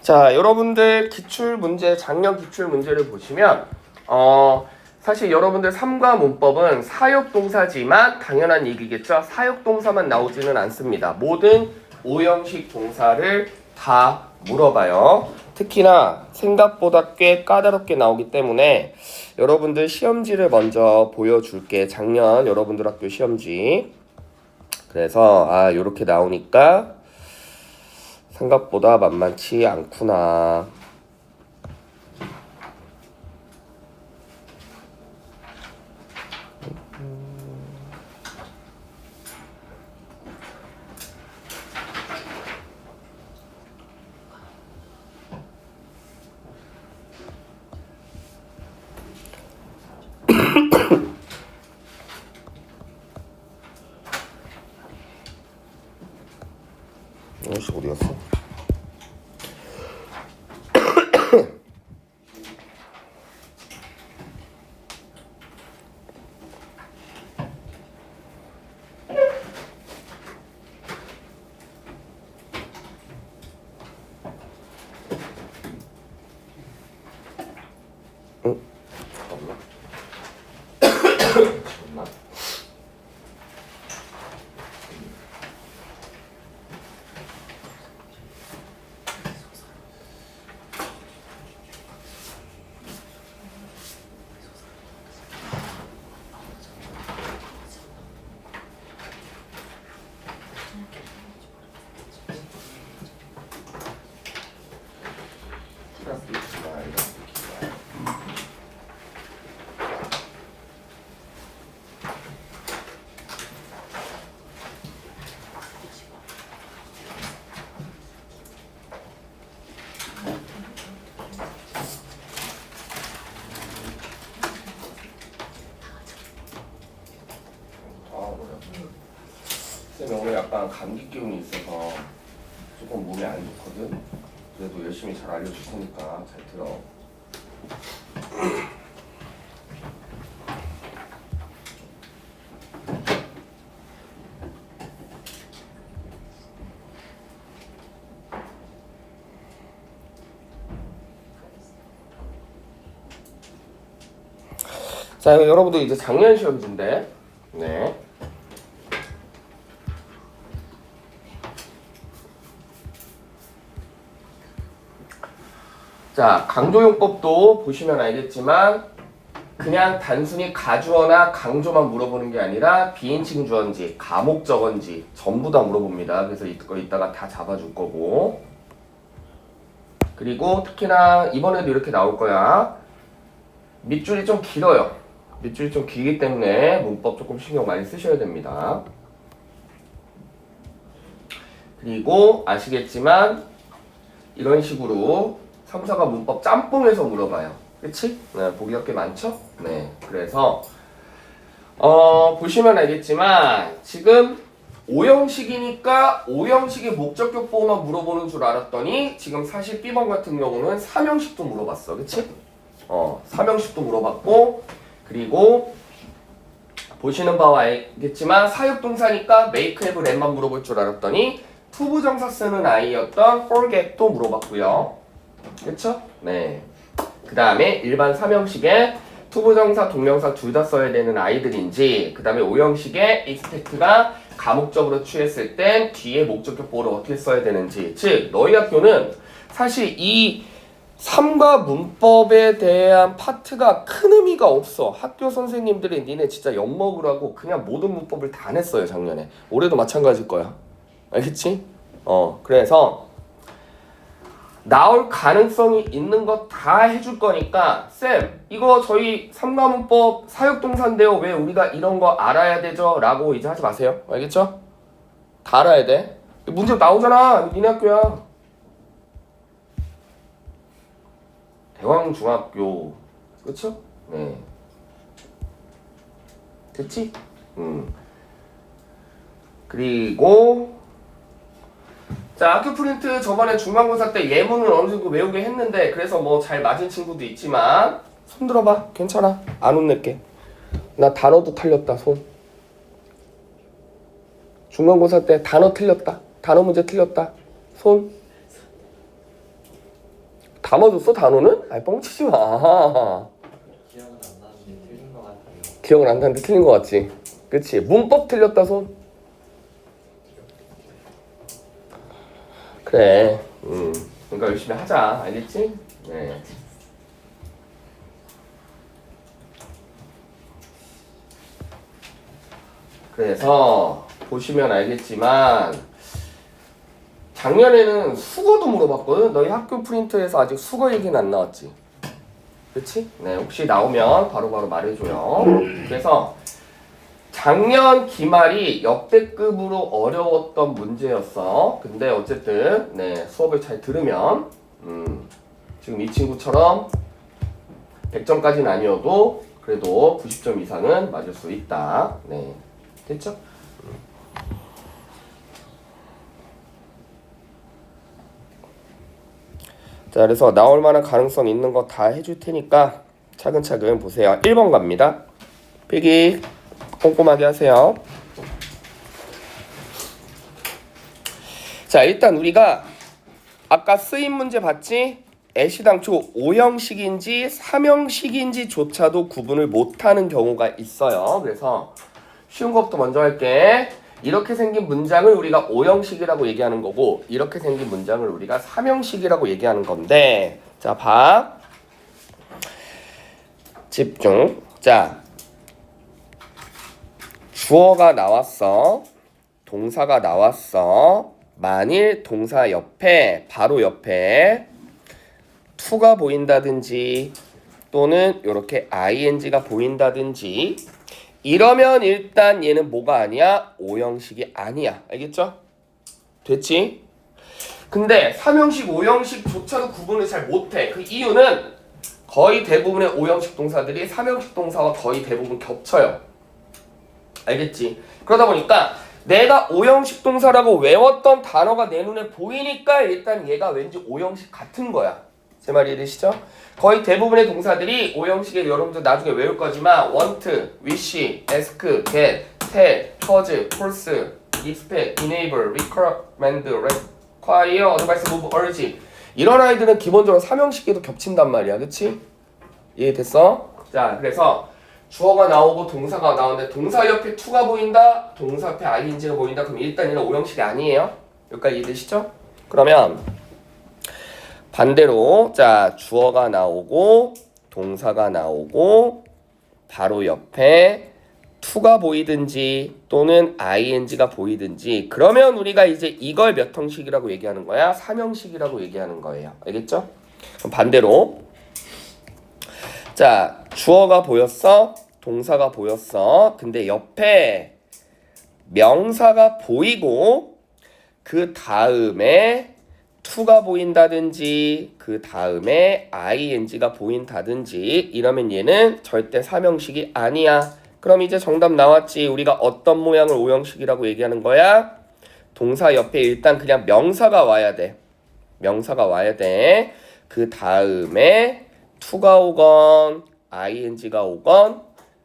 자, 여러분들 기출문제, 작년 기출문제를 보시면 사실 여러분들 3과 문법은 사역동사지만 당연한 얘기겠죠. 사역동사만 나오지는 않습니다. 모든 오형식 동사를 다 물어봐요. 특히나 생각보다 꽤 까다롭게 나오기 때문에 여러분들 시험지를 먼저 보여줄게. 작년 여러분들 학교 시험지. 그래서 요렇게 나오니까 생각보다 만만치 않구나. 이것이 어디 갔어? 잠깐만. 쌤이 오늘 약간 감기 기운이 있어서 조금 몸이 안 좋거든. 그래도 열심히 잘 알려줄 테니까 잘 들어. 자, 여러분들 이제 작년 시험지인데, 네. 자, 강조용법도 보시면 알겠지만 그냥 단순히 가주어나 강조만 물어보는 게 아니라 비인칭 주어인지 가목적어인지 전부 다 물어봅니다. 그래서 이거 이따가 다 잡아줄 거고, 그리고 특히나 이번에도 이렇게 나올 거야. 밑줄이 좀 길어요. 밑줄이 좀 길기 때문에 문법 조금 신경 많이 쓰셔야 됩니다. 그리고 아시겠지만 이런 식으로 3, 4가 문법 짬뽕해서 물어봐요. 그치? 네, 보기가 꽤 많죠? 네, 그래서 보시면 알겠지만 지금 5형식이니까 5형식의 목적격 보호만 물어보는 줄 알았더니 지금 사실 B번 같은 경우는 3형식도 물어봤어. 그치? 3형식도 물어봤고, 그리고 보시는 바와 알겠지만 사역동사니까 make, have, let만 물어볼 줄 알았더니 투부정사 쓰는 아이였던 forget도 물어봤고요. 그쵸? 네. 그 다음에 일반 3형식에 투부정사, 동명사 둘 다 써야 되는 아이들인지, 그 다음에 5형식에 expect가 가목적으로 취했을 땐 뒤에 목적격 보호를 어떻게 써야 되는지. 즉 너희 학교는 사실 이 3과 문법에 대한 파트가 큰 의미가 없어. 학교 선생님들이 니네 진짜 엿먹으라고 그냥 모든 문법을 다 냈어요, 작년에. 올해도 마찬가지일 거야. 알겠지? 그래서 나올 가능성이 있는 거 다 해줄 거니까 쌤, 이거 저희 3과 문법 사역동사인데요, 왜 우리가 이런 거 알아야 되죠? 라고 이제 하지 마세요. 알겠죠? 다 알아야 돼. 문제 나오잖아. 니네 학교야. 대왕중학교. 그쵸? 네. 됐지? 그리고 자, 학교 프린트 저번에 중간고사 때 예문을 어느 정도 외우게 했는데 그래서 뭐 잘 맞은 친구도 있지만 손 들어봐. 괜찮아. 안 혼낼게. 나 단어도 틀렸다. 손. 중간고사 때 단어 틀렸다. 단어 문제 틀렸다. 손. 담아줬어 단어는? 아이 뻥치지 마. 기억은 안 나는데 틀린 것 같아요. 기억은 안 나는데 틀린 것 같지? 그치? 문법 틀렸다 손. 그래. 그러니까 열심히 하자. 알겠지? 네. 그래서 보시면 알겠지만 작년에는 수거도 물어봤거든. 너희 학교 프린트에서 아직 수거 얘기는 안 나왔지? 그치? 네, 혹시 나오면 바로바로 말해줘요. 그래서 작년 기말이 역대급으로 어려웠던 문제였어. 근데 어쨌든 네, 수업을 잘 들으면 지금 이 친구처럼 100점까지는 아니어도 그래도 90점 이상은 맞을 수 있다. 네, 됐죠? 자, 그래서 나올 만한 가능성 있는 거 다 해줄 테니까 차근차근 보세요. 1번 갑니다. 필기 꼼꼼하게 하세요. 자, 일단 우리가 아까 쓰임 문제 봤지? 애시당초 5형식인지 3형식인지조차도 구분을 못하는 경우가 있어요. 그래서 쉬운 것부터 먼저 할게. 이렇게 생긴 문장을 우리가 5형식이라고 얘기하는 거고 이렇게 생긴 문장을 우리가 3형식이라고 얘기하는 건데 자, 봐. 집중. 자, 주어가 나왔어. 동사가 나왔어. 만일 동사 옆에 바로 옆에 to가 보인다든지 또는 이렇게 ing가 보인다든지 이러면 일단 얘는 뭐가 아니야? 5형식이 아니야. 알겠죠? 됐지? 근데 3형식, 5형식조차도 구분을 잘 못해. 그 이유는 거의 대부분의 5형식 동사들이 3형식 동사와 거의 대부분 겹쳐요. 알겠지? 그러다 보니까 내가 5형식 동사라고 외웠던 단어가 내 눈에 보이니까 일단 얘가 왠지 5형식 같은 거야. 제 말이 이해되시죠? 거의 대부분의 동사들이 5형식에 여러분들 나중에 외울 거지만 want, wish, ask, get, tell, cause, force, expect, enable, recommend, require, advise, move, urge 이런 아이들은 기본적으로 3형식에도 겹친단 말이야. 그치? 이해됐어? 자, 그래서 주어가 나오고 동사가 나오는데 동사 옆에 to가 보인다, 동사 옆에 ing가 보인다. 그럼 일단 얘는 5형식이 아니에요. 여기까지 이해되시죠? 그러면 반대로 자, 주어가 나오고 동사가 나오고 바로 옆에 to가 보이든지 또는 ing가 보이든지 그러면 우리가 이제 이걸 몇 형식이라고 얘기하는 거야? 3형식이라고 얘기하는 거예요. 알겠죠? 그럼 반대로 자, 주어가 보였어. 동사가 보였어. 근데 옆에 명사가 보이고 그 다음에 to가 보인다든지 그 다음에 ing가 보인다든지 이러면 얘는 절대 3형식이 아니야. 그럼 이제 정답 나왔지. 우리가 어떤 모양을 5형식이라고 얘기하는 거야? 동사 옆에 일단 그냥 명사가 와야 돼. 명사가 와야 돼. 그 다음에 to가 오건 ing가 오건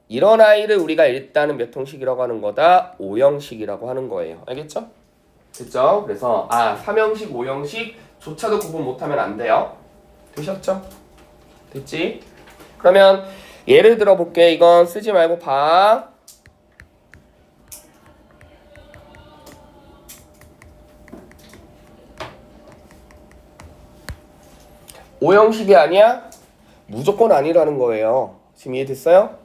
이런 아이를 우리가 일단은 몇 형식이라고 하는 거다? 5형식이라고 하는 거예요. 알겠죠? 됐죠? 그래서 3형식, 5형식조차도 구분 못하면 안 돼요. 되셨죠? 됐지? 그러면 예를 들어 볼게. 이건 쓰지 말고 봐. (5형식이) 아니야? 무조건 아니라는 거예요. 지금 이해됐어요?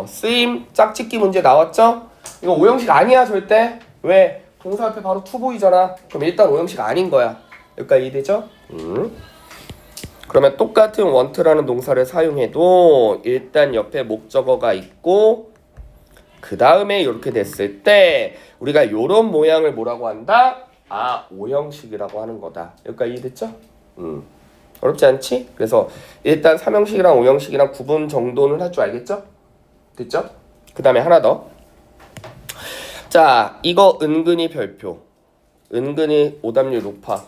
쓰임 짝짓기 문제 나왔죠? 이거 5형식 아니야 절대. 왜? 동사 앞에 바로 to 보이잖아. 그럼 일단 5형식 아닌 거야. 여기까지 이해되죠? 그러면 똑같은 want라는 동사를 사용해도 일단 옆에 목적어가 있고 그 다음에 이렇게 됐을 때 우리가 요런 모양을 뭐라고 한다? 5형식이라고 하는 거다. 여기까지 이해됐죠? 어렵지 않지? 그래서 일단 3형식이랑 5형식이랑 구분 정도는 할 줄 알겠죠? 됐죠? 그 다음에 하나 더. 자, 이거 은근히 별표. 은근히 오답률 높아.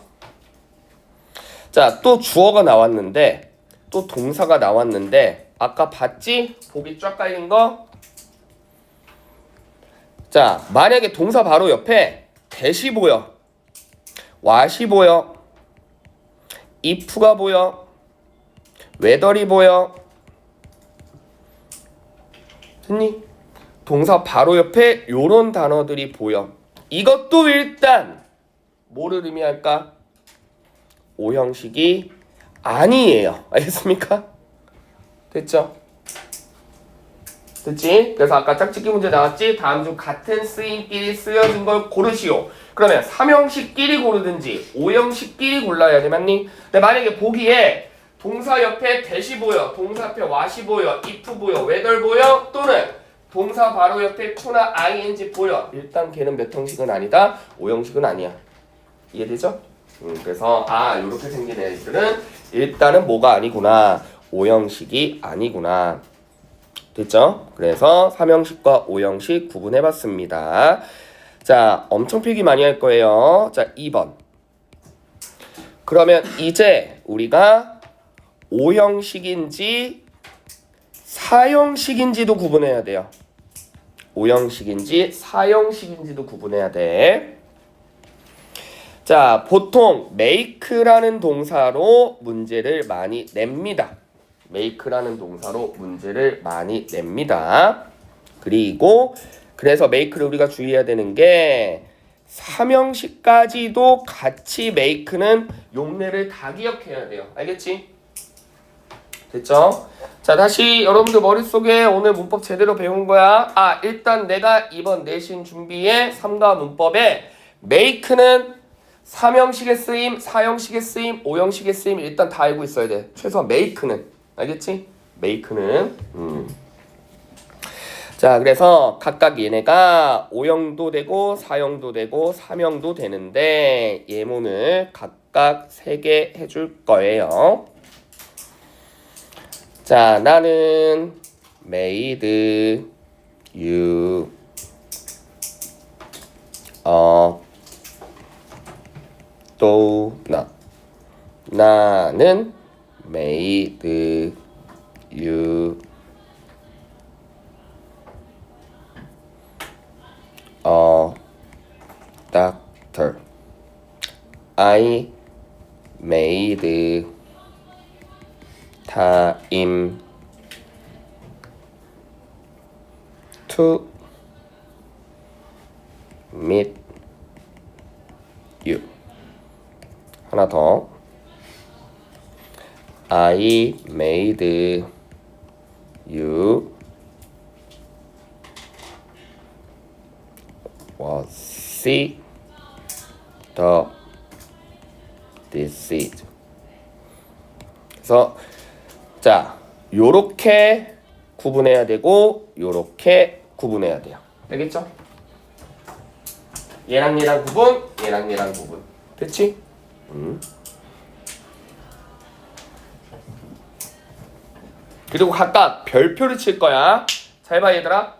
자, 또 주어가 나왔는데 또 동사가 나왔는데 아까 봤지? 보기 쫙 깔린 거? 자, 만약에 동사 바로 옆에 that이 보여, what이 보여, if가 보여, 웨더리 보여. 됐니? 동사 바로 옆에 요런 단어들이 보여. 이것도 일단 뭐를 의미할까? 오형식이 아니에요. 알겠습니까? 됐죠? 됐지? 그래서 아까 짝짓기 문제 나왔지? 다음 중 같은 쓰임끼리 쓰여진 걸 고르시오. 그러면 3형식끼리 고르든지 5형식끼리 골라야 돼. 맞니? 근데 만약에 보기에 동사 옆에 대시 보여, 동사 옆에 what이 보여, if 보여, whether 보여, 또는 동사 바로 옆에 to나 ing 보여. 일단 걔는 몇 형식은 아니다. 5형식은 아니야. 이해되죠? 그래서 요렇게 생긴 애들은 일단은 뭐가 아니구나. 5형식이 아니구나. 됐죠? 그래서 3형식과 5형식 구분해봤습니다. 자, 엄청 필기 많이 할 거예요. 자, 2번. 그러면 이제 우리가 5형식인지 4형식인지도 구분해야 돼요. 5형식인지 4형식인지도 구분해야 돼. 자, 보통 make라는 동사로 문제를 많이 냅니다. make라는 동사로 문제를 많이 냅니다. 그리고 그래서 make를 우리가 주의해야 되는 게 3형식까지도 같이 make는 용례를 다 기억해야 돼요. 알겠지? 됐죠? 자, 다시 여러분들 머릿속에 오늘 문법 제대로 배운 거야. 일단 내가 이번 내신 준비에 3과 문법에 make는 3형식의 쓰임, 4형식의 쓰임, 5형식의 쓰임 일단 다 알고 있어야 돼. 최소한 make는. 알겠지? make는. 자, 그래서 각각 얘네가 5형도 되고 4형도 되고 3형도 되는데 예문을 각각 3개 해줄 거예요. 자, 나는 made you a donut. 나는 made you a doctor. I made time to meet you. 하나 더. I made you see the disease. 그래서 자, 요렇게 구분해야 되고 요렇게 구분해야 돼요. 알겠죠? 얘랑 얘랑 구분, 얘랑 얘랑 구분. 됐지? 그리고 각각 별표를 칠 거야. 잘 봐, 얘들아.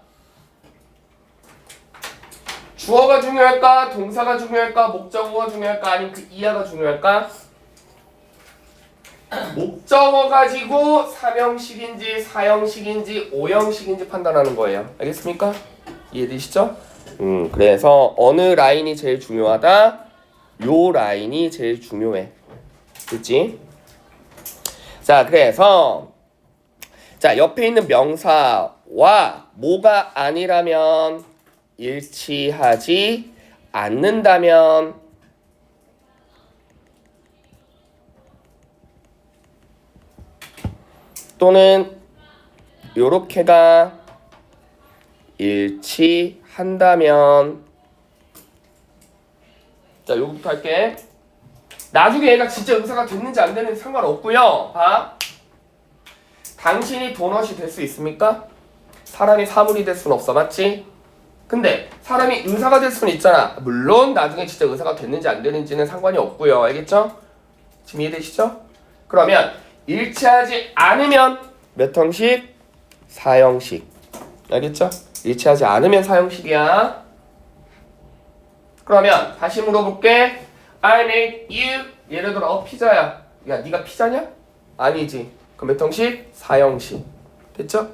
주어가 중요할까? 동사가 중요할까? 목적어가 중요할까? 아니면 그 이하가 중요할까? 목적어 가지고 3형식인지 4형식인지 5형식인지 판단하는 거예요. 알겠습니까? 이해되시죠? 그래서 어느 라인이 제일 중요하다? 요 라인이 제일 중요해. 됐지? 자, 그래서 자, 옆에 있는 명사와 뭐가 아니라면 일치하지 않는다면 또는 요렇게가 일치한다면 자, 요거부터 할게. 나중에 얘가 진짜 의사가 됐는지 안 되는지 상관없고요. 봐. 당신이 도넛이 될 수 있습니까? 사람이 사물이 될 수는 없어. 맞지? 근데 사람이 의사가 될 수는 있잖아. 물론 나중에 진짜 의사가 됐는지 안 되는지는 상관이 없고요. 알겠죠? 지금 이해되시죠? 그러면 일치하지 않으면 몇 형식? 4형식. 알겠죠? 일치하지 않으면 4형식이야. 그러면 다시 물어볼게. I made you. 예를 들어 피자야. 야, 네가 피자냐? 아니지. 그럼 몇 형식? 4형식. 됐죠?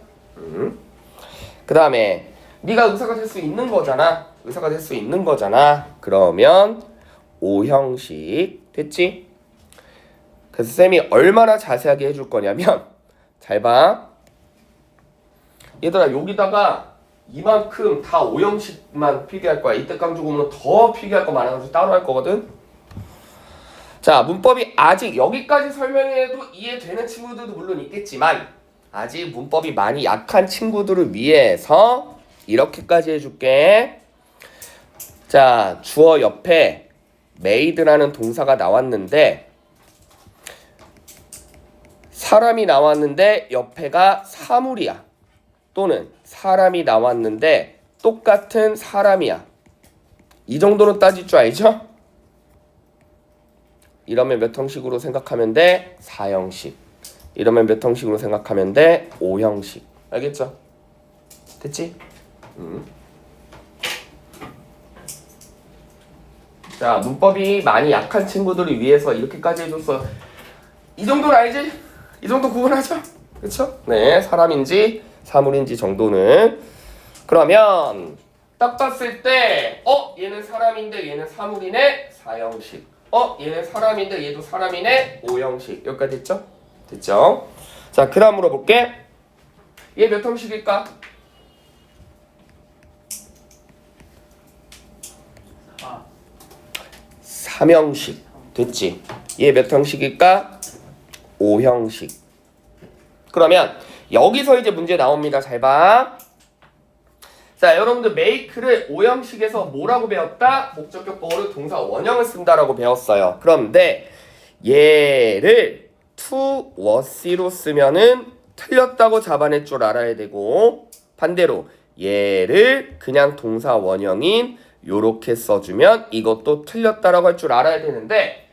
그 다음에 네가 의사가 될 수 있는 거잖아. 의사가 될 수 있는 거잖아. 그러면 5형식. 됐지? 그래서 쌤이 얼마나 자세하게 해줄 거냐면 잘 봐. 얘들아 여기다가 이만큼 다 5형식만 필기할 거야. 이때 깡주 구문은 더 필기할 거 많아가지고 따로 할 거거든. 자, 문법이 아직 여기까지 설명해도 이해되는 친구들도 물론 있겠지만 아직 문법이 많이 약한 친구들을 위해서 이렇게까지 해줄게. 자, 주어 옆에 made라는 동사가 나왔는데 사람이 나왔는데 옆에가 사물이야. 또는 사람이 나왔는데 똑같은 사람이야. 이 정도는 따질 줄 알죠? 이러면 몇 형식으로 생각하면 돼? 4형식. 이러면 몇 형식으로 생각하면 돼? 5형식. 알겠죠? 됐지? 자, 문법이 많이 약한 친구들을 위해서 이렇게까지 해줬어. 이 정도는 알지? 이 정도 구분하죠? 그쵸? 네, 사람인지 사물인지 정도는. 그러면 딱 봤을 때 얘는 사람인데 얘는 사물이네. 4형식. 얘는 사람인데 얘도 사람이네. 5형식. 여기까지 됐죠? 됐죠? 자, 그 다음 물어볼게. 얘 몇 형식일까? 3형식. 됐지? 얘 몇 형식일까? 5형식. 그러면 여기서 이제 문제 나옵니다. 잘 봐. 자, 여러분들 make를 5형식에서 뭐라고 배웠다? 목적격 보호를 동사 원형을 쓴다라고 배웠어요. 그런데 얘를 to was로 쓰면은 틀렸다고 잡아낼 줄 알아야 되고, 반대로 얘를 그냥 동사 원형인 요렇게 써주면 이것도 틀렸다라고 할 줄 알아야 되는데,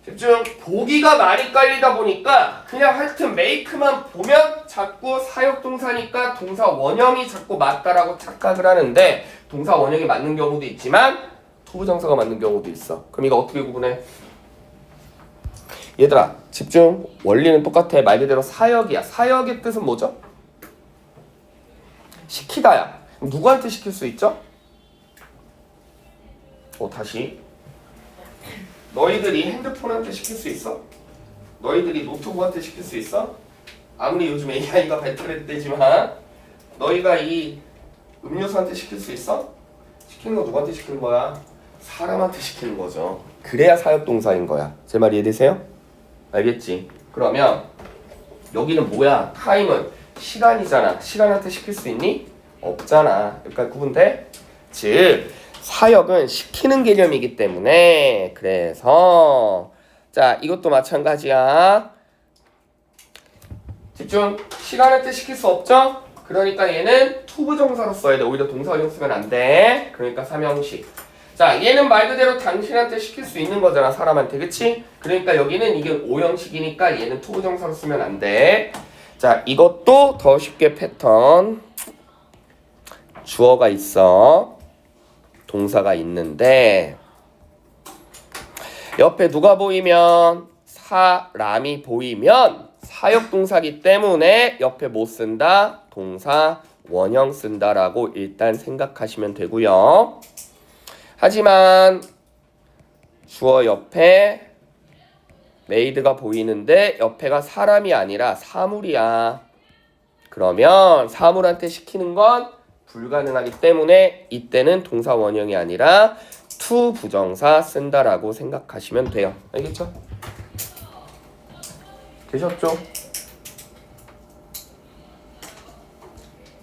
집중. 보기가 많이 깔리다 보니까 그냥 하여튼 make만 보면 자꾸 사역동사니까 동사 원형이 자꾸 맞다라고 착각을 하는데, 동사 원형이 맞는 경우도 있지만 투부정사가 맞는 경우도 있어. 그럼 이거 어떻게 구분해? 얘들아 집중. 원리는 똑같아. 말 그대로 사역이야. 사역의 뜻은 뭐죠? 시키다야. 누구한테 시킬 수 있죠? 다시. 너희들이 핸드폰한테 시킬 수 있어? 너희들이 노트북한테 시킬 수 있어? 아무리 요즘 AI가 발달했대지만 너희가 이 음료수한테 시킬 수 있어? 시키는 거 누구한테 시키는 거야? 사람한테 시키는 거죠. 그래야 사역동사인 거야. 제 말 이해되세요? 알겠지? 그러면 여기는 뭐야? 타임은 시간이잖아. 시간한테 시킬 수 있니? 없잖아. 여기까지 구분돼? 즉 사역은 시키는 개념이기 때문에, 그래서 자 이것도 마찬가지야. 집중. 시간한테 시킬 수 없죠? 그러니까 얘는 투부정사로 써야 돼. 오히려 동사 원형 쓰면 안 돼. 그러니까 3형식. 자, 얘는 말 그대로 당신한테 시킬 수 있는 거잖아. 사람한테. 그치? 그러니까 여기는 이게 5형식이니까 얘는 투부정사로 쓰면 안 돼. 자, 이것도 더 쉽게 패턴. 주어가 있어. 동사가 있는데 옆에 누가 보이면 사람이 보이면 사역동사기 때문에 옆에 뭐 쓴다? 동사 원형 쓴다라고 일단 생각하시면 되고요. 하지만 주어 옆에 made가 보이는데 옆에가 사람이 아니라 사물이야. 그러면 사물한테 시키는 건 불가능하기 때문에 이때는 동사 원형이 아니라 to 부정사 쓴다라고 생각하시면 돼요. 알겠죠? 되셨죠?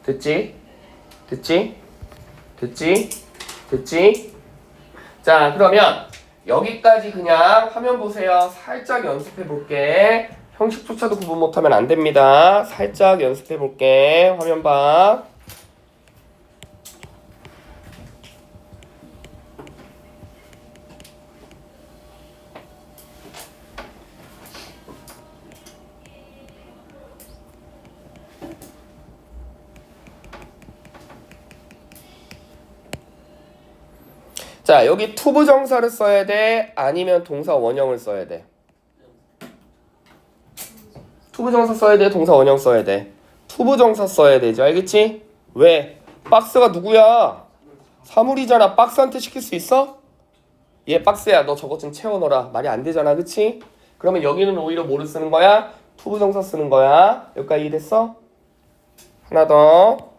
됐지? 됐지? 됐지? 됐지? 자, 그러면 여기까지 그냥 화면 보세요. 살짝 연습해 볼게. 형식조차도 구분 못하면 안 됩니다. 살짝 연습해 볼게. 화면 봐. 자, 여기 투부정사를 써야 돼? 아니면 동사 원형을 써야 돼? 투부정사 써야 돼? 동사 원형 써야 돼? 투부정사 써야 되지. 알겠지? 왜? 박스가 누구야? 사물이잖아. 박스한테 시킬 수 있어? 얘 박스야. 너 저것 좀 채워넣어라. 말이 안 되잖아. 그치? 그러면 여기는 오히려 뭐를 쓰는 거야? 투부정사 쓰는 거야. 여기까지 이해됐어? 하나 더.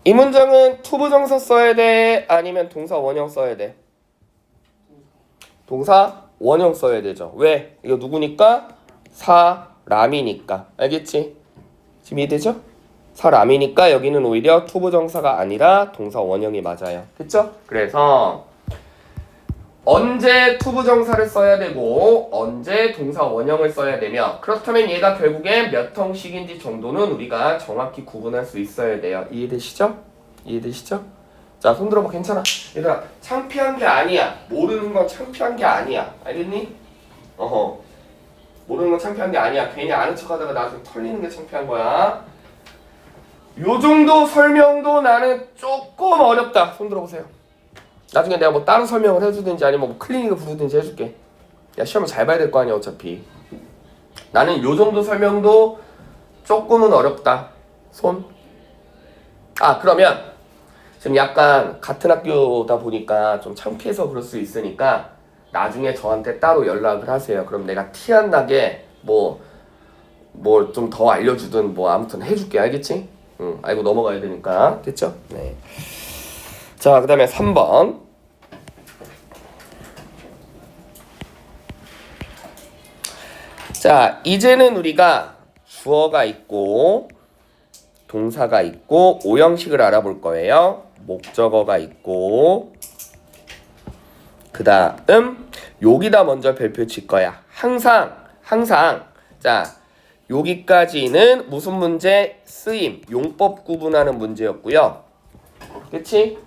이 문장은 투부정사 써야 돼? 아니면 동사 원형 써야 돼? 동사 원형 써야 되죠. 왜? 이거 누구니까? 사람이니까. 알겠지? 지금 이해되죠? 사람이니까 여기는 오히려 투부정사가 아니라 동사 원형이 맞아요. 됐죠? 그래서 언제 투부정사를 써야 되고 언제 동사 원형을 써야 되며 그렇다면 얘가 결국에 몇 형식인지 정도는 우리가 정확히 구분할 수 있어야 돼요. 이해되시죠? 이해되시죠? 자, 손 들어봐. 괜찮아. 얘들아, 창피한 게 아니야. 모르는 건 창피한 게 아니야. 알겠니? 어허. 모르는 건 창피한 게 아니야. 괜히 아는 척하다가 나중에 털리는 게 창피한 거야. 요 정도 설명도 나는 조금 어렵다. 손 들어보세요. 나중에 내가 뭐 다른 설명을 해주든지 아니면 뭐 클리닉을 부르든지 해줄게. 야, 시험을 잘 봐야 될 거 아니야 어차피. 나는 요 정도 설명도 조금은 어렵다. 손. 아, 그러면 지금 약간 같은 학교다 보니까 좀 창피해서 그럴 수 있으니까 나중에 저한테 따로 연락을 하세요. 그럼 내가 티 안 나게 뭐 좀 더 알려주든 뭐 아무튼 해줄게. 알겠지? 응, 알고 넘어가야 되니까. 됐죠? 네. 자, 그 다음에 3번. 자, 이제는 우리가 주어가 있고 동사가 있고 오형식을 알아볼 거예요. 목적어가 있고 그 다음 여기다 먼저 별표 칠 거야. 항상 자, 여기까지는 무슨 문제? 쓰임, 용법 구분하는 문제였고요. 그치?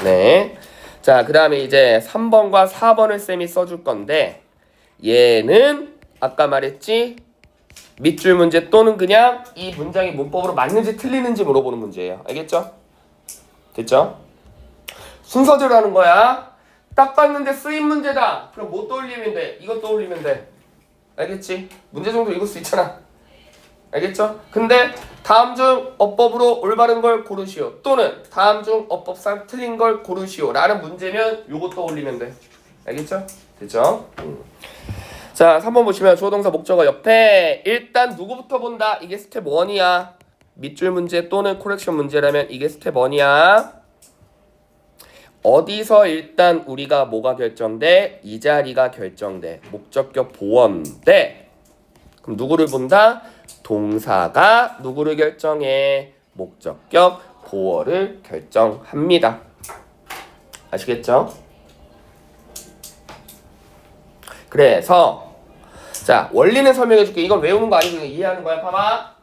네. 자, 그 다음에 이제 3번과 4번을 쌤이 써줄 건데 얘는 아까 말했지? 밑줄 문제 또는 그냥 이 문장이 문법으로 맞는지 틀리는지 물어보는 문제예요. 알겠죠? 됐죠? 순서대로 하는 거야. 딱 봤는데 쓰임 문제다. 그럼 뭐 떠올리면 돼? 이거 떠올리면 돼. 알겠지? 문제 정도 읽을 수 있잖아. 알겠죠? 근데 다음 중 어법으로 올바른 걸 고르시오 또는 다음 중 어법상 틀린 걸 고르시오 라는 문제면 요거 떠올리면 돼. 알겠죠? 됐죠? 자, 3번 보시면 주어 동사 목적어 옆에 일단 누구부터 본다? 이게 스텝 1이야. 밑줄 문제 또는 코렉션 문제라면 이게 스텝 1이야. 어디서 일단 우리가 뭐가 결정돼? 이 자리가 결정돼. 목적격 보어인데 그럼 누구를 본다? 동사가 누구를 결정해? 목적격 보어를 결정합니다. 아시겠죠? 그래서 자, 원리는 설명해 줄게. 이건 외우는 거 아니고 그냥 이해하는 거야. 봐봐.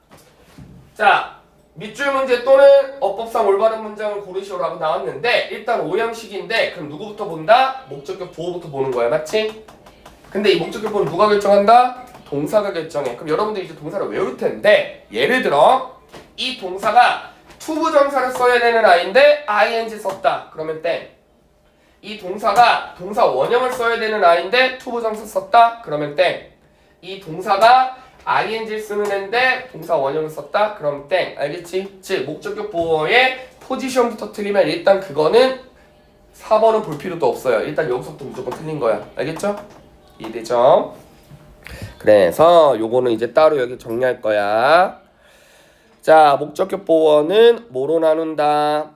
자, 밑줄 문제 또는 어법상 올바른 문장을 고르시오라고 나왔는데 일단 오형식인데 그럼 누구부터 본다? 목적격 보어부터 보는 거야. 맞지? 근데 이 목적격 보어는 누가 결정한다? 동사가 결정해. 그럼 여러분들 이제 동사를 외울 텐데 예를 들어 이 동사가 투부정사를 써야 되는 아이인데 ing 썼다. 그러면 땡. 이 동사가 동사 원형을 써야 되는 아이인데 투부정사 썼다. 그러면 땡. 이 동사가 ing 쓰는 애인데 동사 원형을 썼다. 그럼 땡. 알겠지? 즉 목적격 보어의 포지션부터 틀리면 일단 그거는 4번은 볼 필요도 없어요. 일단 여기서부터 무조건 틀린 거야. 알겠죠? 이해되죠? 그래서 요거는 이제 따로 여기 정리할 거야. 자, 목적격 보어는 뭐로 나눈다?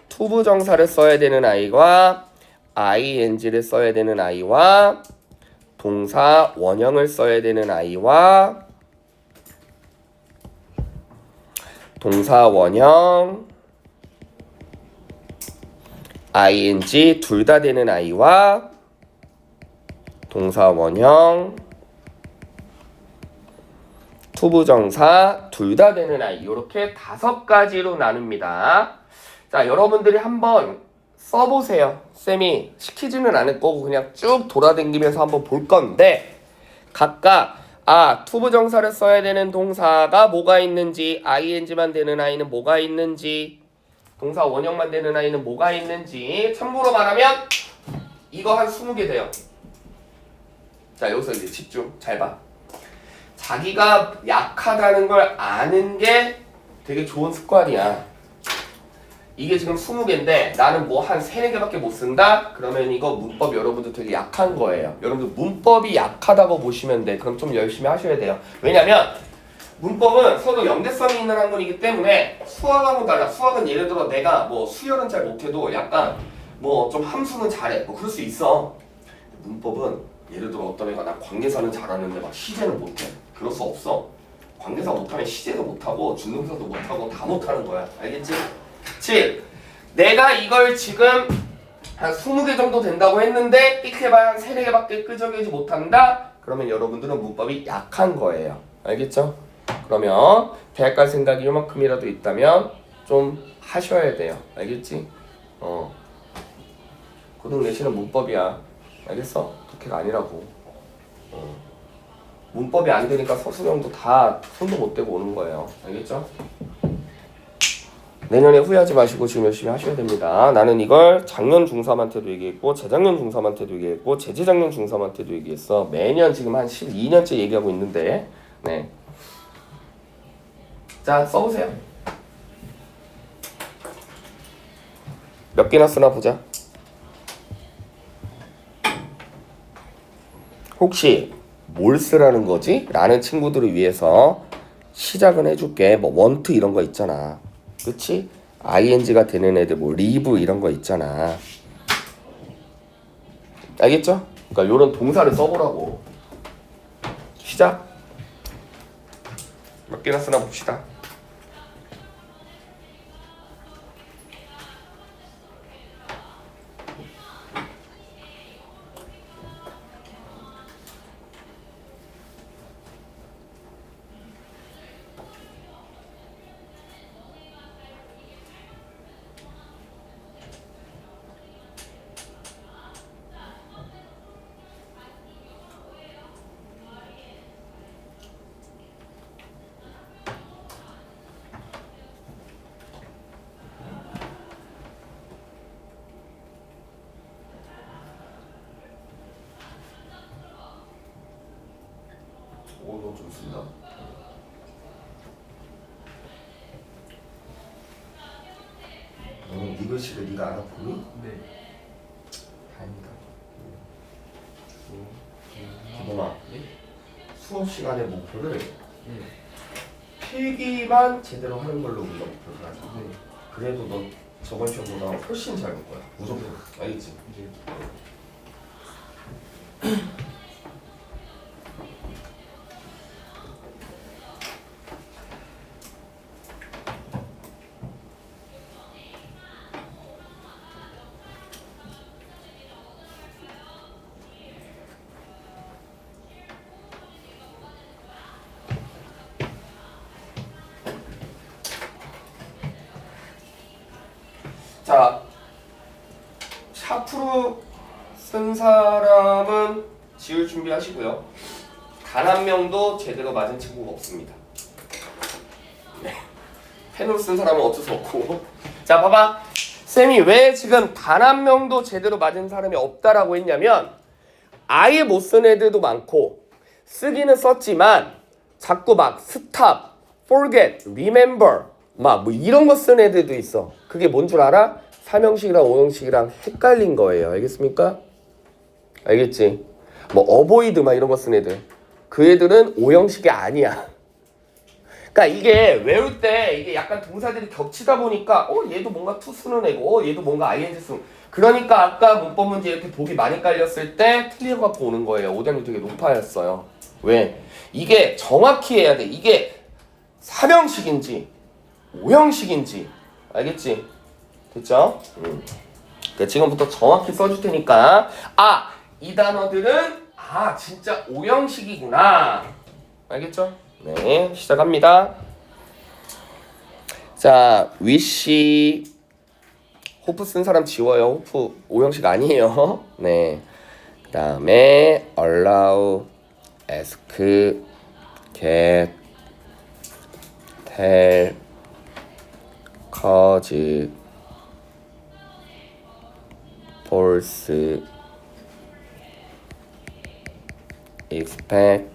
투부정사를 써야 되는 아이와 ing를 써야 되는 아이와 동사 원형을 써야 되는 아이와 동사 원형 ing 둘 다 되는 아이와 동사 원형 투부정사 둘 다 되는 아이 이렇게 5가지로 나눕니다. 자, 여러분들이 한번 써보세요. 쌤이 시키지는 않을 거고 그냥 쭉 돌아다니면서 한번 볼 건데 각각 투부정사를 써야 되는 동사가 뭐가 있는지 ing만 되는 아이는 뭐가 있는지 동사 원형만 되는 아이는 뭐가 있는지 참고로 말하면 이거 한 20개 돼요. 자, 여기서 이제 집중 잘 봐. 자기가 약하다는 걸 아는 게 되게 좋은 습관이야. 이게 지금 20개인데 나는 뭐 한 3, 4개밖에 못 쓴다? 그러면 이거 문법 여러분들 되게 약한 거예요. 여러분들 문법이 약하다고 보시면 돼. 그럼 좀 열심히 하셔야 돼요. 왜냐면 문법은 서로 연대성이 있는 학문이기 때문에 수학하고 달라. 수학은 예를 들어 내가 뭐 수열은 잘 못해도 약간 뭐 좀 함수는 잘해. 뭐 그럴 수 있어. 문법은 예를 들어 어떤 애가 나 관계사는 잘하는데 막 시제는 못해. 그럴 수 없어. 관계사 못하면 시제도 못하고 준동사도 못하고 다 못하는 거야. 알겠지? 즉 내가 이걸 지금 한 20개 정도 된다고 했는데 삑해봐야 한 3, 4개밖에 끄적이지 못한다? 그러면 여러분들은 문법이 약한 거예요. 알겠죠? 그러면 대학 갈 생각이 요만큼이라도 있다면 좀 하셔야 돼요. 알겠지? 고등 내신은 문법이야. 알겠어? 독해가 아니라고. 문법이 안 되니까 서술형도 다 손도 못 대고 오는 거예요. 알겠죠? 내년에 후회하지 마시고 지금 열심히 하셔야 됩니다. 나는 이걸 작년 중3한테도 얘기했고 재작년 중3한테도 얘기했고 재재작년 중3한테도 얘기했어. 매년 지금 한 12년째 얘기하고 있는데 네. 자, 써보세요. 몇 개나 쓰나 보자. 혹시 뭘 쓰라는 거지? 라는 친구들을 위해서 시작은 해줄게. 뭐 원트 이런 거 있잖아. 그치? ing가 되는 애들 뭐 리브 이런 거 있잖아. 알겠죠? 그러니까 요런 동사를 써보라고. 시작. 몇 개나 쓰나 봅시다. 오, 너 좀 쓴다. 너는 네 글씨를 네가 알아보니? 네. 다행이다. 기범아, 수업 시간의 목표를 필기만 제대로 하는 걸로 우리가 목표를 하자. 그래도 너 저번 시험보다 훨씬 잘 볼 거야. 무조건. 알겠지? 자, 샤프로 쓴 사람은 지울 준비하시고요. 단 한 명도 제대로 맞은 친구가 없습니다. 네. 펜으로 쓴 사람은 어쩔 수 없고. 자, 봐봐. 쌤이 왜 지금 단 한 명도 제대로 맞은 사람이 없다라고 했냐면 아예 못 쓴 애들도 많고 쓰기는 썼지만 자꾸 막 stop, forget, remember 막 뭐 이런 거 쓴 애들도 있어. 그게 뭔 줄 알아? 3형식이랑 5형식이랑 헷갈린 거예요. 알겠습니까? 알겠지? 뭐 avoid 막 이런 거 쓴 애들. 그 애들은 5형식이 아니야. 그러니까 이게 외울 때 이게 약간 동사들이 겹치다 보니까 얘도 뭔가 to 쓰는 애고 얘도 뭔가 ing 쓰는. 그러니까 아까 문법 문제 이렇게 보기 많이 깔렸을 때 틀려갖고 오는 거예요. 오답률 되게 높아였어요. 왜? 이게 정확히 해야 돼. 이게 3형식인지 5형식인지 알겠지? 됐죠? 그러니까 지금부터 정확히 써줄 테니까 이 단어들은 진짜 5형식이구나. 알겠죠? 네, 시작합니다. 자, wish 호프 쓴 사람 지워요. 호프 5형식 아니에요. 네. 그 다음에 allow, ask, get, tell, cause, false, expect,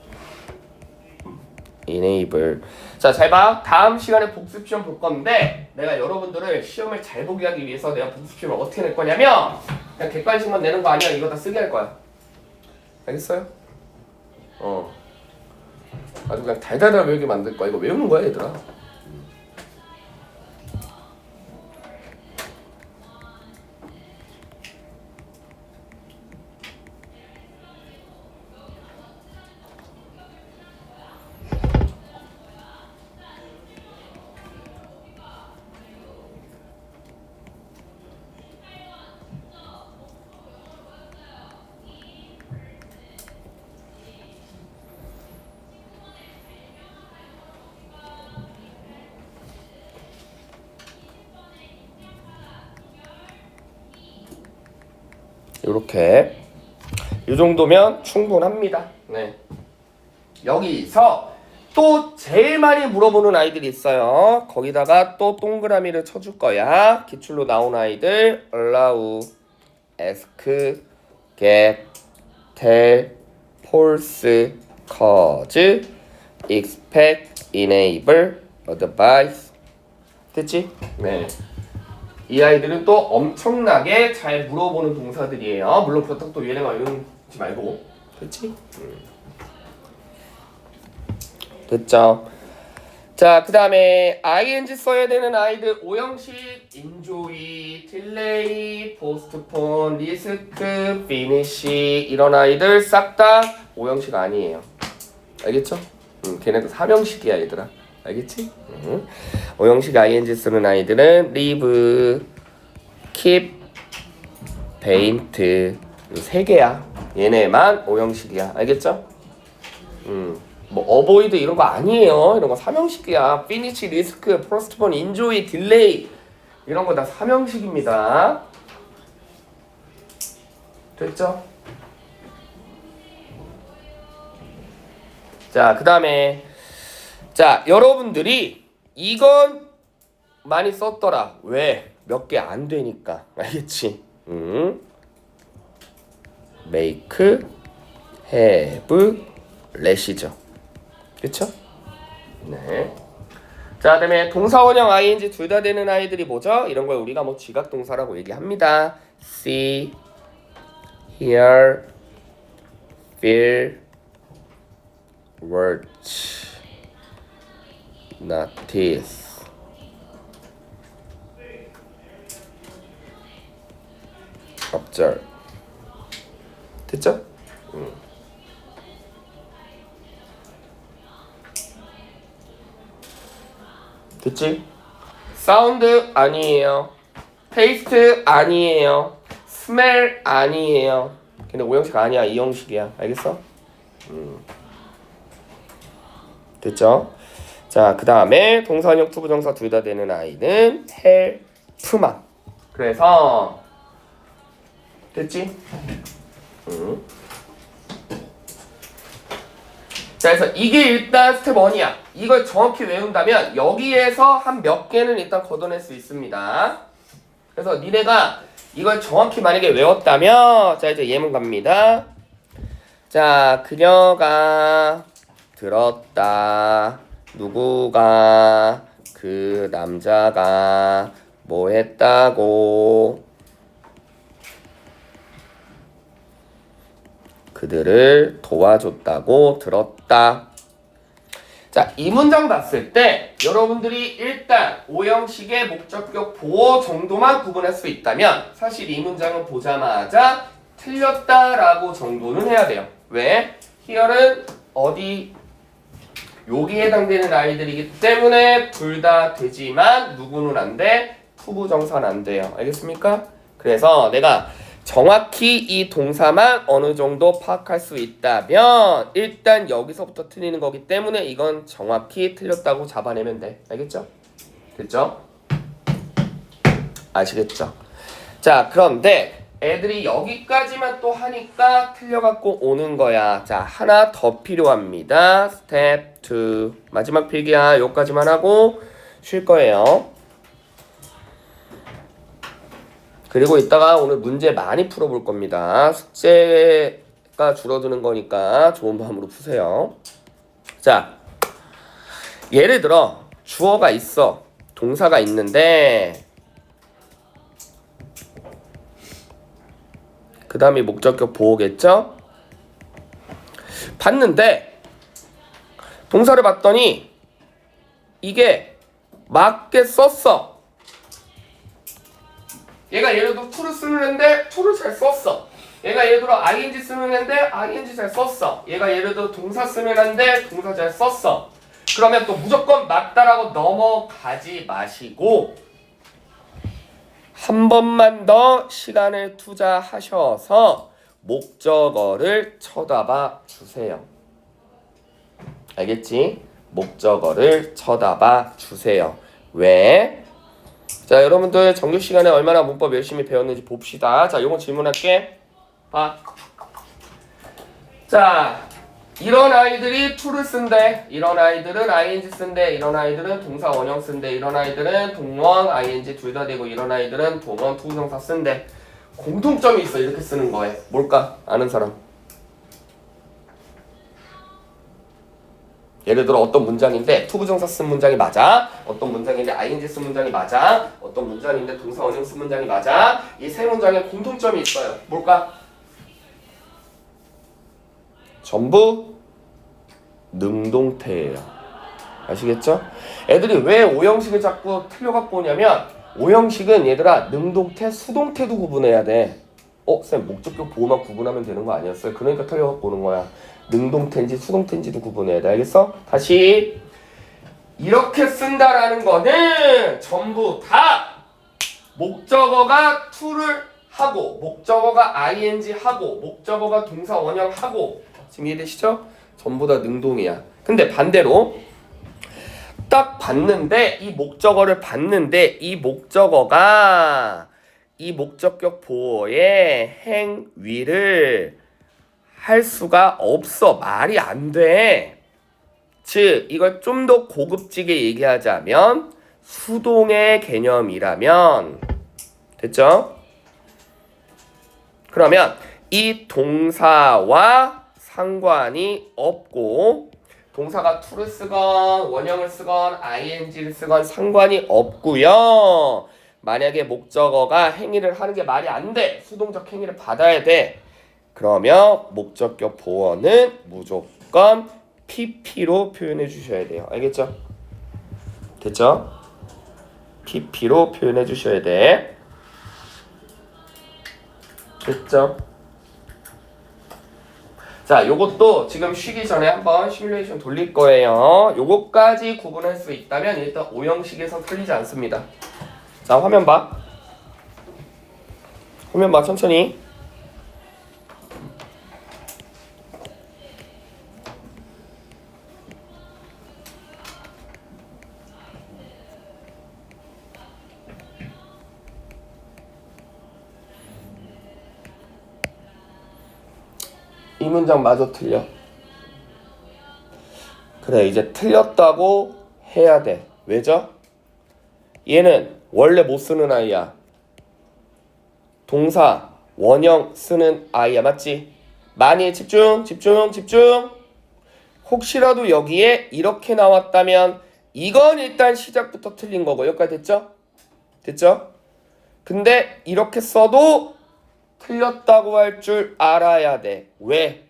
enable. 자, 잘 봐. 다음 시간에 복습 시험 볼 건데 내가 여러분들을 시험을 잘 보게 하기 위해서 내가 복습 시험을 어떻게 낼 거냐면 그냥 객관식만 내는 거 아니야. 이거 다 쓰게 할 거야. 알겠어요? 아주 그냥 달달달 외우게 만들 거야. 이거 외우는 거야, 얘들아. 이렇게 이 정도면 충분합니다. 네. 여기서 또 제일 많이 물어보는 아이들이 있어요. 거기다가 또 동그라미를 쳐줄 거야. 기출로 나온 아이들 allow, ask, get, tell, false, cause, expect, enable, advise. 됐지? 네. 이 아이들은 또 엄청나게 잘 물어보는 동사들이에요. 물론 그렇다고 또 얘네가 외우지 말고. 됐지? 됐죠? 자, 그 다음에 ing 써야 되는 아이들 5형식 enjoy, delay, postpone, risk, finish 이런 아이들 싹 다 5형식 아니에요. 알겠죠? 걔네도 3형식이야 얘들아. 알겠지? 5형식 ing 쓰는 아이들은 leave, keep, paint 이 3개야. 얘네만 5형식이야. 알겠죠? 뭐 avoid 이런 거 아니에요. 이런 거 3형식이야. finish, risk, postpone, enjoy, delay 이런 거 다 3형식입니다. 됐죠? 자, 그 다음에 자, 여러분들이 이건 많이 썼더라. 왜? 몇 개 안 되니까. 알겠지? make, have, let이죠. 그쵸? 네. 자, 그다음에 동사 원형 ing 둘 다 되는 아이들이 뭐죠? 이런 걸 우리가 뭐 지각 동사라고 얘기합니다. see, hear, feel, watch, notice. observe. 됐죠? 됐지? 사운드 아니에요. 테이스트 아니에요. 스멜 아니에요. 근데 5형식 아니야. 2형식이야. 알겠어? 됐죠? 자, 그 다음에 동사원형 투부정사 둘 다 되는 아이는 help만. 그래서 됐지? 자, 그래서 이게 일단 스텝 1이야. 이걸 정확히 외운다면 여기에서 한 몇 개는 일단 걷어낼 수 있습니다. 그래서 니네가 이걸 정확히 만약에 외웠다면 자, 이제 예문 갑니다. 자, 그녀가 들었다. 누구가 그 남자가 뭐 했다고 그들을 도와줬다고 들었다. 자, 이 문장 봤을 때 여러분들이 일단 5형식의 목적격 보호 정도만 구분할 수 있다면 사실 이 문장은 보자마자 틀렸다라고 정도는 해야 돼요. 왜? here는 어디 여기에 해당되는 아이들이기 때문에 둘 다 되지만 누구는 안 돼? 투부정사는 안 돼요. 알겠습니까? 그래서 내가 정확히 이 동사만 어느 정도 파악할 수 있다면 일단 여기서부터 틀리는 거기 때문에 이건 정확히 틀렸다고 잡아내면 돼. 알겠죠? 됐죠? 아시겠죠? 자, 그런데 애들이 여기까지만 또 하니까 틀려갖고 오는 거야. 자, 하나 더 필요합니다. 스텝 2 마지막 필기야. 여기까지만 하고 쉴 거예요. 그리고 이따가 오늘 문제 많이 풀어볼 겁니다. 숙제가 줄어드는 거니까 좋은 마음으로 푸세요. 자, 예를 들어 주어가 있어. 동사가 있는데 그 다음이 목적격 보호겠죠? 봤는데 동사를 봤더니 이게 맞게 썼어. 얘가 예를 들어 to를 쓰는 애인데 to를 잘 썼어. 얘가 예를 들어 ing 쓰는 애인데 ing 잘 썼어. 얘가 예를 들어 동사 쓰는 애인데 동사 잘 썼어. 그러면 또 무조건 맞다라고 넘어가지 마시고 한 번만 더 시간을 투자하셔서 목적어를 쳐다봐 주세요. 알겠지? 목적어를 쳐다봐 주세요. 왜? 자, 여러분들 정규 시간에 얼마나 문법 열심히 배웠는지 봅시다. 자, 요거 질문할게. 봐. 자, 이런 아이들이 to를 쓴대. 이런 아이들은 ing 쓴대. 이런 아이들은 동사 원형 쓴대. 이런 아이들은 동원, ing 둘 다 되고 이런 아이들은 동원, 투부정사 쓴대. 공통점이 있어. 이렇게 쓰는 거에. 뭘까? 아는 사람. 예를 들어 어떤 문장인데 투부정사 쓴 문장이 맞아. 어떤 문장인데 ing 쓴 문장이 맞아. 어떤 문장인데 동사 원형 쓴 문장이 맞아. 이 세 문장에 공통점이 있어요. 뭘까? 전부 능동태예요. 아시겠죠? 애들이 왜 오형식을 자꾸 틀려갖고 오냐면 오형식은 얘들아 능동태, 수동태도 구분해야 돼. 쌤 목적격 보호만 구분하면 되는 거 아니었어요? 그러니까 틀려갖고 오는 거야. 능동태인지 수동태인지도 구분해야 돼. 알겠어? 다시 이렇게 쓴다라는 거는 전부 다 목적어가 to를 하고 목적어가 ing 하고 목적어가 동사 원형 하고 지금 이해되시죠? 전부 다 능동이야. 근데 반대로 딱 봤는데 이 목적어를 봤는데 이 목적어가 이 목적격 보호의 행위를 할 수가 없어. 말이 안 돼. 즉 이걸 좀 더 고급지게 얘기하자면 수동의 개념이라면 됐죠? 그러면 이 동사와 상관이 없고 동사가 to를 쓰건 원형을 쓰건 ing를 쓰건 상관이 없고요. 만약에 목적어가 행위를 하는 게 말이 안 돼. 수동적 행위를 받아야 돼. 그러면 목적격 보어는 무조건 pp로 표현해 주셔야 돼요. 알겠죠? 됐죠? pp로 표현해 주셔야 돼. 됐죠? 자, 요것도 지금 쉬기 전에 한번 시뮬레이션 돌릴 거예요. 요것까지 구분할 수 있다면 일단 오형식에서 틀리지 않습니다. 자, 화면 봐. 화면 봐, 천천히. 이 문장 마저 틀려. 그래, 이제 틀렸다고 해야 돼. 왜죠? 얘는 원래 못 쓰는 아이야. 동사, 원형 쓰는 아이야. 맞지? 많이 집중. 혹시라도 여기에 이렇게 나왔다면 이건 일단 시작부터 틀린 거고. 여기까지 됐죠? 됐죠? 근데 이렇게 써도 틀렸다고 할 줄 알아야 돼. 왜?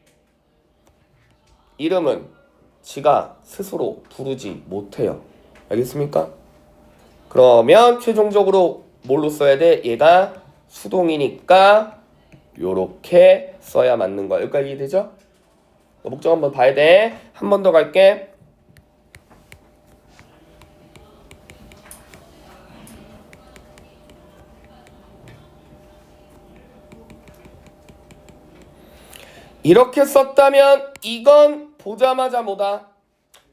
이름은 지가 스스로 부르지 못해요. 알겠습니까? 그러면 최종적으로 뭘로 써야 돼? 얘가 수동이니까 요렇게 써야 맞는 거야. 여기까지 이해되죠? 목적 한번 봐야 돼. 한 번 더 갈게. 이렇게 썼다면 이건 보자마자 뭐다?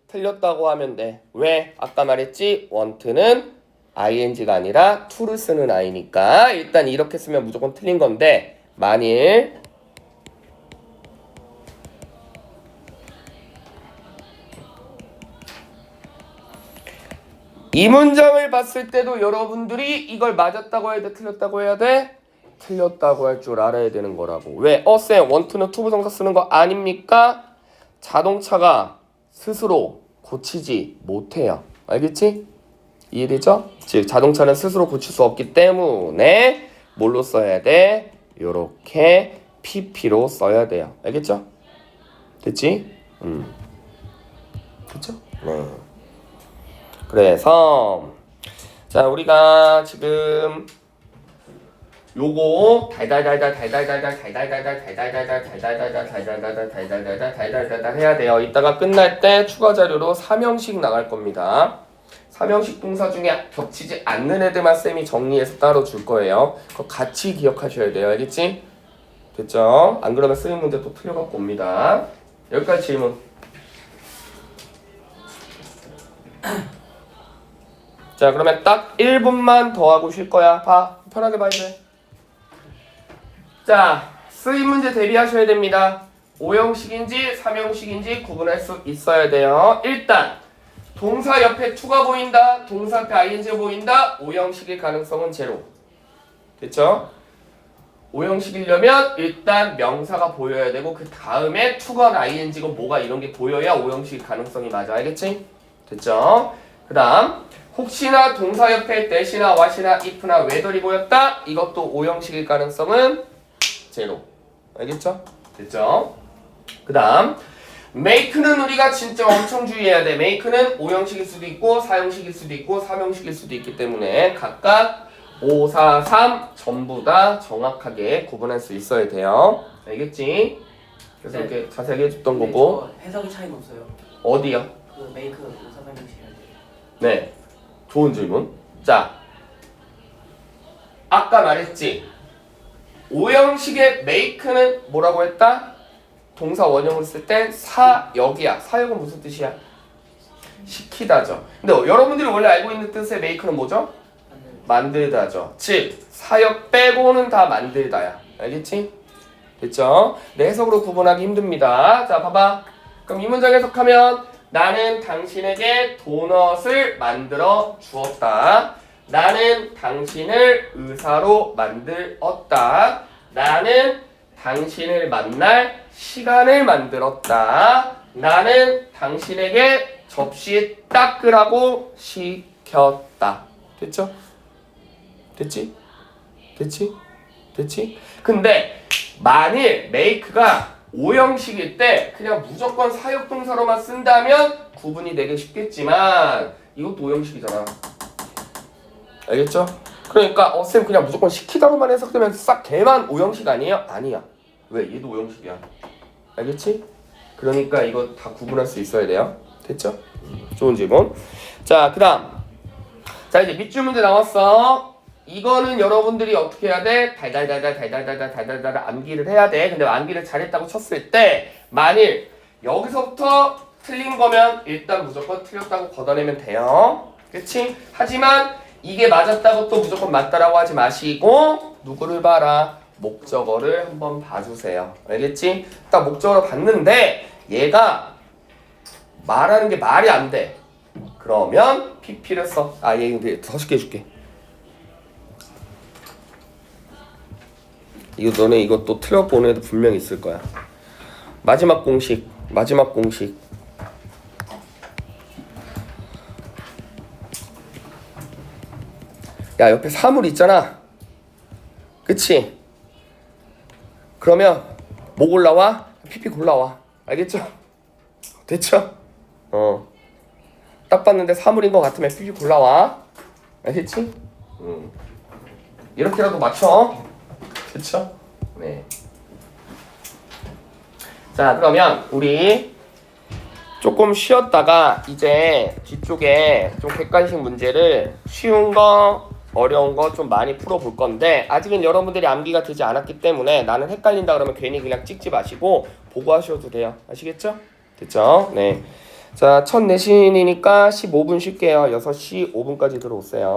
틀렸다고 하면 돼. 왜? 아까 말했지? want는 ing가 아니라 to를 쓰는 아이니까 일단 이렇게 쓰면 무조건 틀린 건데 만일 이 문장을 봤을 때도 여러분들이 이걸 맞았다고 해야 돼? 틀렸다고 해야 돼? 틀렸다고 할 줄 알아야 되는 거라고. 왜? 쌤 원투는 투부정사 쓰는 거 아닙니까? 자동차가 스스로 고치지 못해요. 알겠지? 이해되죠? 즉 자동차는 스스로 고칠 수 없기 때문에 뭘로 써야 돼? 요렇게 PP로 써야 돼요. 알겠죠? 됐지? 됐죠? 네. 그래서 자 우리가 지금 요거 달달달달 해야 돼요. 이따가 끝날 때 추가 자료로 3형식 나갈 겁니다. 3형식 동사 중에 겹치지 않는 애들만 쌤이 정리해서 따로 줄 거예요. 그거 같이 기억하셔야 돼요. 알겠지? 됐죠? 안 그러면 쓰인 문제 또 틀려갖고 옵니다. 여기까지 질문. 자 그러면 딱 1분만 더 하고 쉴 거야. 봐. 편하게 봐 이제. 자 쓰인 문제 대비하셔야 됩니다. 5형식인지 3형식인지 구분할 수 있어야 돼요. 일단 동사 옆에 to가 보인다. 동사 앞에 ing 보인다. 5형식일 가능성은 제로. 됐죠? 5형식이려면 일단 명사가 보여야 되고 그 다음에 to건 ing건 뭐가 이런 게 보여야 5형식 가능성이 맞아. 알겠지? 됐죠? 그 다음 혹시나 동사 옆에 that이나 what이나 if나 whether이 보였다. 이것도 5형식일 가능성은 제로. 알겠죠? 됐죠? 그 다음 make는 우리가 진짜 엄청 주의해야 돼. make는 5형식일 수도 있고 4형식일 수도 있고 3형식일 수도 있기 때문에 각각 5, 4, 3 전부 다 정확하게 구분할 수 있어야 돼요. 알겠지? 그래서 네. 이렇게 자세하게 해줬던 거고. 저 해석이 차이가 없어요. 어디요? 그 메이크 의사설명식이랄 때. 네. 좋은 질문. 자 아까 말했지 5형식의 make는 뭐라고 했다? 동사 원형으로 쓸 땐 사역이야. 사역은 무슨 뜻이야? 시키다죠. 근데 여러분들이 원래 알고 있는 뜻의 make는 뭐죠? 만들다죠. 즉 사역 빼고는 다 만들다야. 알겠지? 됐죠? 네, 해석으로 구분하기 힘듭니다. 자 봐봐. 그럼 이 문장 해석하면 나는 당신에게 도넛을 만들어 주었다. 나는 당신을 의사로 만들었다. 나는 당신을 만날 시간을 만들었다. 나는 당신에게 접시 닦으라고 시켰다. 됐죠? 됐지? 됐지? 됐지? 근데 만일 make가 5형식일 때 그냥 무조건 사역동사로만 쓴다면 구분이 되기 쉽겠지만 이것도 5형식이잖아. 알겠죠? 그러니까 쌤 그냥 무조건 시키다로만 해석되면 싹 개만 5형식 아니에요? 아니야. 왜? 얘도 5형식이야. 알겠지? 그러니까 이거 다 구분할 수 있어야 돼요. 됐죠? 좋은 질문. 자, 그 다음. 자, 이제 밑줄 문제 나왔어. 이거는 여러분들이 어떻게 해야 돼? 달달달달 암기를 해야 돼. 근데 암기를 잘했다고 쳤을 때 만일 여기서부터 틀린 거면 일단 무조건 틀렸다고 걷어내면 돼요. 그치? 하지만 이게 맞았다고 또 무조건 맞다라고 하지 마시고 누구를 봐라? 목적어를 한번 봐주세요. 알겠지? 딱 목적어를 봤는데 얘가 말하는 게 말이 안 돼. 그러면 PP를 써. 아, 얘 더 쉽게 해줄게. 이거 너네 이거 또 틀려보는 애도 분명히 있을 거야. 마지막 공식. 야, 옆에 사물 있잖아. 그치? 그러면 뭐 골라와? PP 골라와. 알겠죠? 됐죠? 딱 봤는데 사물인 것 같으면 PP 골라와. 알겠지? 이렇게라도 맞춰. 그쵸? 네. 자, 그러면 우리 조금 쉬었다가 이제 뒤쪽에 좀 객관식 문제를 쉬운 거, 어려운 거 좀 많이 풀어볼 건데 아직은 여러분들이 암기가 되지 않았기 때문에 나는 헷갈린다 그러면 괜히 그냥 찍지 마시고 보고 하셔도 돼요. 아시겠죠? 됐죠? 네. 자, 첫 내신이니까 15분 쉴게요. 6시 5분까지 들어오세요.